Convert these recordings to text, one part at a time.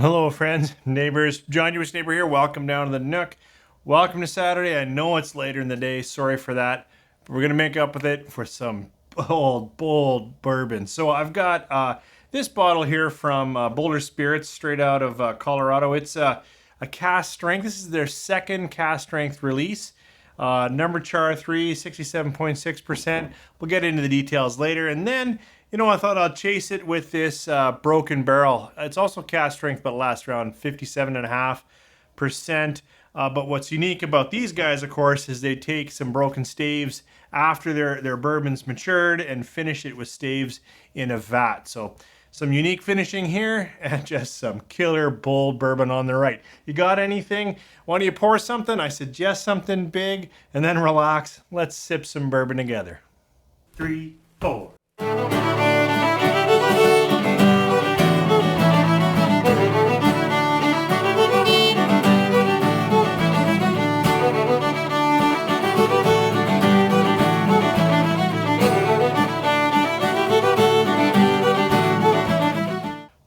Hello, friends, neighbors. John, Jewish neighbor here. Welcome down to the Nook. Welcome to Saturday. I know it's later in the day. Sorry for that. But we're going to make up with it for some bold bourbon. So I've got this bottle here from Boulder Spirits, straight out of Colorado. It's a Cask Strength. This is their second Cask Strength release. Number char 3, 67.6%. We'll get into the details later. And then, I thought I'd chase it with this Broken Barrel. It's also Cask Strength, but it lasts around 57.5%. But what's unique about these guys, of course, is they take some broken staves after their bourbon's matured and finish it with staves in a vat. So some unique finishing here and just some killer bold bourbon on the right. You got anything? Why don't you pour something? I suggest something big and then relax. Let's sip some bourbon together. 3, 4.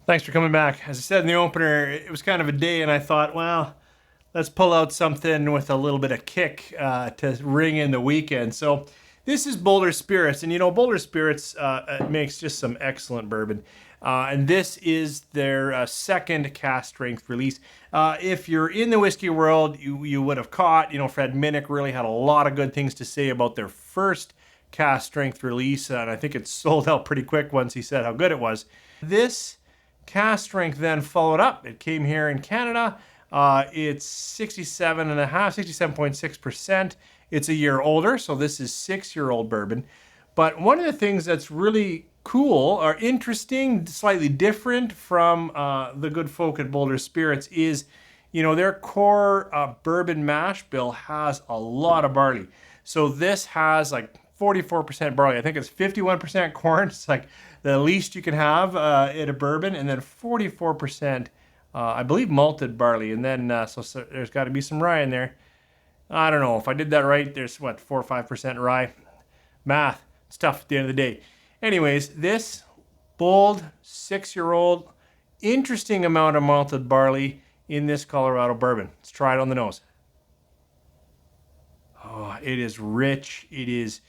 Thanks for coming back. As I said in the opener, it was kind of a day, and I thought, well, let's pull out something with a little bit of kick to ring in the weekend. So this is Boulder Spirits, and Boulder Spirits makes just some excellent bourbon. And this is their second Cask Strength release. If you're in the whiskey world, you would have caught, Fred Minnick really had a lot of good things to say about their first Cask Strength release, and I think it sold out pretty quick once he said how good it was. This Cask Strength then followed up. It came here in Canada. It's 67.6%. It's a year older, so this is 6-year-old bourbon. But one of the things that's really cool or interesting, slightly different from the good folk at Boulder Spirits is, their core bourbon mash bill has a lot of barley. So this has like 44% barley. I think it's 51% corn. It's like the least you can have in a bourbon, and then 44%, I believe, malted barley, and then so there's got to be some rye in there. I don't know if I did that right. There's 4 or 5% rye. Math, it's tough at the end of the day. Anyways, this bold 6-year-old, interesting amount of malted barley in this Colorado bourbon. Let's try it on the nose. Oh, it is rich. It is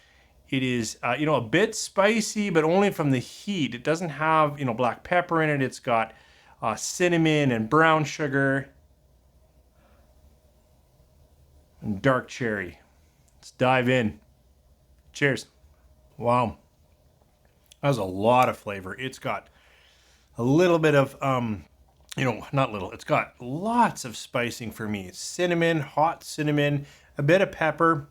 a bit spicy, but only from the heat. It doesn't have, black pepper in it. It's got cinnamon and brown sugar and dark cherry. Let's dive in. Cheers. Wow. That was a lot of flavor. It's got a little bit of, not little. It's got lots of spicing for me. Cinnamon, hot cinnamon, a bit of pepper,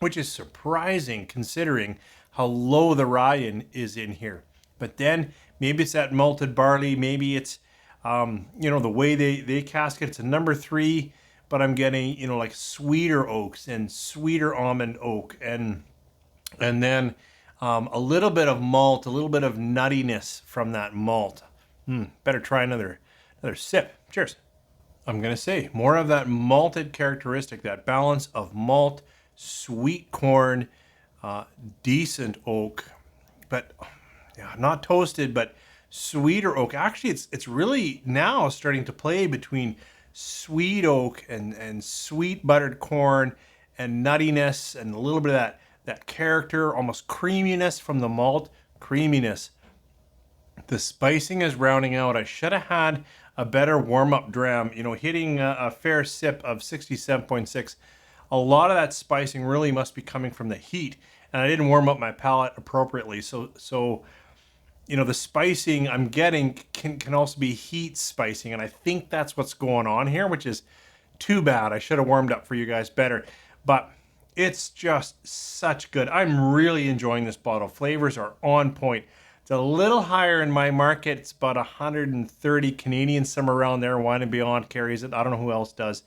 which is surprising considering how low the rye is in here. But then maybe it's that malted barley, maybe it's, the way they cask it, it's a number 3, but I'm getting, like sweeter oaks and sweeter almond oak and then a little bit of malt, a little bit of nuttiness from that malt. Better try another sip. Cheers. I'm going to say more of that malted characteristic, that balance of malt, sweet corn, decent oak, but not toasted, but sweeter oak. Actually, it's really now starting to play between sweet oak and sweet buttered corn and nuttiness and a little bit of that character, almost creaminess from the malt, creaminess. The spicing is rounding out. I should have had a better warm-up dram, hitting a fair sip of 67.6. A lot of that spicing really must be coming from the heat, and I didn't warm up my palate appropriately. So the spicing I'm getting can also be heat spicing, and I think that's what's going on here, which is too bad. I should have warmed up for you guys better, but it's just such good. I'm really enjoying this bottle. Flavors are on point. It's a little higher in my market. It's about 130 Canadian, somewhere around there. Wine and Beyond carries it. I don't know who else does,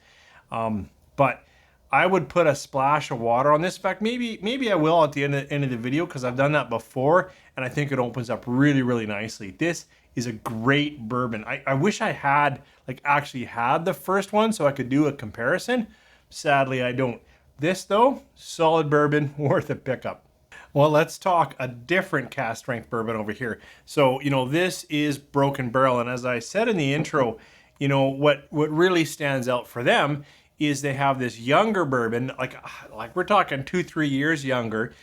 but I would put a splash of water on this. In fact, maybe I will at the end of the video, because I've done that before, and I think it opens up really, really nicely. This is a great bourbon. I wish I had actually had the first one so I could do a comparison. Sadly, I don't. This though, solid bourbon, worth a pickup. Well, let's talk a different Cask Strength bourbon over here. So, this is Broken Barrel, and as I said in the intro, you know, what really stands out for them is they have this younger bourbon, like we're talking 2-3 years younger.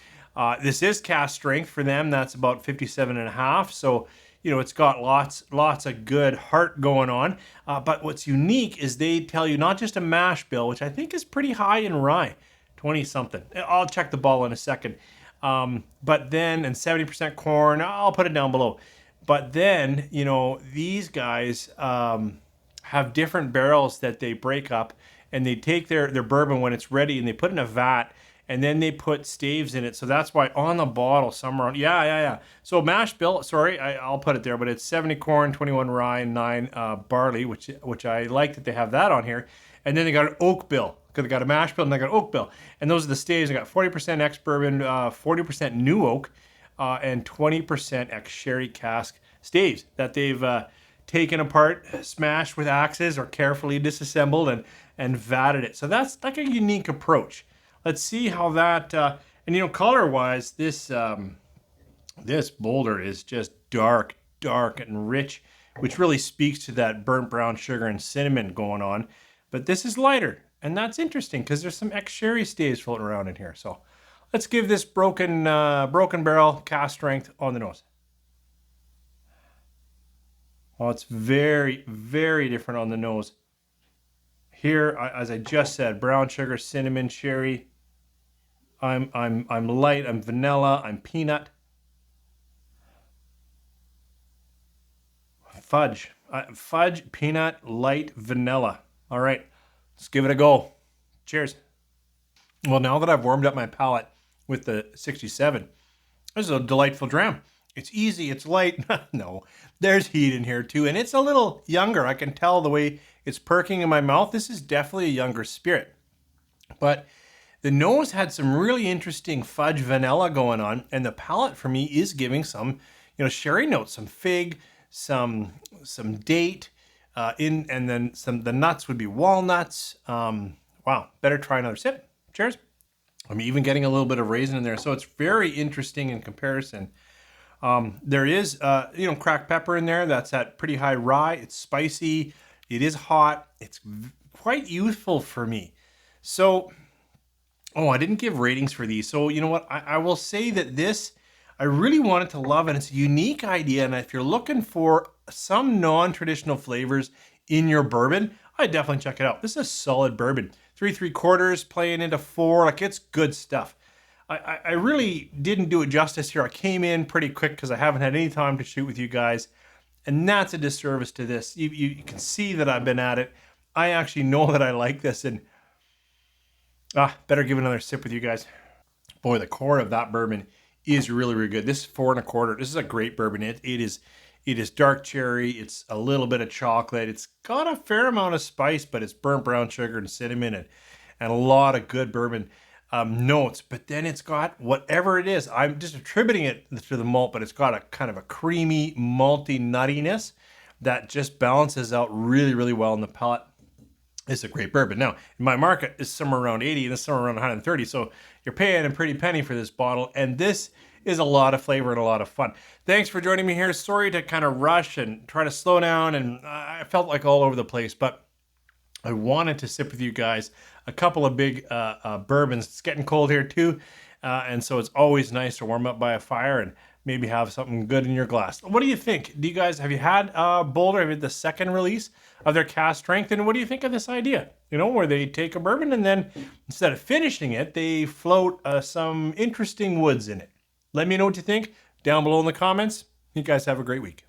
This is Cask Strength for them. That's about 57 and a half. So, you know, it's got lots of good heart going on. But what's unique is they tell you not just a mash bill, which I think is pretty high in rye, 20 something. I'll check the ball in a second. But then, and 70% corn, I'll put it down below. But then, you know, these guys have different barrels that they break up, and they take their bourbon when it's ready and they put it in a vat, and then they put staves in it. So that's why on the bottle, somewhere on, yeah. So mash bill, sorry, I'll put it there, but it's 70 corn, 21 rye, and 9 barley, which I like that they have that on here. And then they got an oak bill, because they got a mash bill and they got an oak bill. And those are the staves. They got 40% ex-bourbon, 40% new oak, and 20% ex-sherry cask staves that they've taken apart, smashed with axes, or carefully disassembled and vatted it. So that's like a unique approach. Let's see how that, and you know, color-wise, this Boulder is just dark and rich, which really speaks to that burnt brown sugar and cinnamon going on. But this is lighter, and that's interesting because there's some ex-sherry staves floating around in here. So let's give this broken barrel Cask Strength on the nose. Oh, it's very, very different on the nose. Here, as I just said, brown sugar, cinnamon, sherry. I'm light. I'm vanilla. I'm peanut. Fudge. Fudge, peanut, light, vanilla. All right, let's give it a go. Cheers. Well, now that I've warmed up my palate with the 67, this is a delightful dram. It's easy, it's light. No, there's heat in here too, and it's a little younger. I can tell the way it's perking in my mouth. This is definitely a younger spirit. But the nose had some really interesting fudge vanilla going on, and the palate for me is giving some, you know, sherry notes, some fig, some date, and then the nuts would be walnuts. Wow, better try another sip. Cheers. I'm even getting a little bit of raisin in there, so it's very interesting in comparison. There is, you know, cracked pepper in there. That's at pretty high rye. It's spicy. It is hot. It's quite youthful for me. So, oh, I didn't give ratings for these. So, you know what? I will say that this, I really wanted to love, and it's a unique idea. And if you're looking for some non-traditional flavors in your bourbon, I definitely check it out. This is a solid bourbon. 3 3/4 playing into 4. Like, it's good stuff. I really didn't do it justice here. I came in pretty quick because I haven't had any time to shoot with you guys. And that's a disservice to this. You can see that I've been at it. I actually know that I like this. And better give another sip with you guys. Boy, the core of that bourbon is really, really good. This is 4 1/4. This is a great bourbon. It is dark cherry. It's a little bit of chocolate. It's got a fair amount of spice, but it's burnt brown sugar and cinnamon and a lot of good bourbon notes. But then it's got whatever it is. I'm just attributing it to the malt, but it's got a kind of a creamy, malty nuttiness that just balances out really, really well in the palate. It's a great bourbon. Now, my market is somewhere around 80 and it's somewhere around 130. So you're paying a pretty penny for this bottle. And this is a lot of flavor and a lot of fun. Thanks for joining me here. Sorry to kind of rush and try to slow down. And I felt like all over the place, but I wanted to sip with you guys a couple of big bourbons. It's getting cold here too. And so it's always nice to warm up by a fire and maybe have something good in your glass. What do you think? Do you guys, have you had Boulder? Have you had the second release of their Cask Strength? And what do you think of this idea? You know, where they take a bourbon and then instead of finishing it, they float some interesting woods in it. Let me know what you think down below in the comments. You guys have a great week.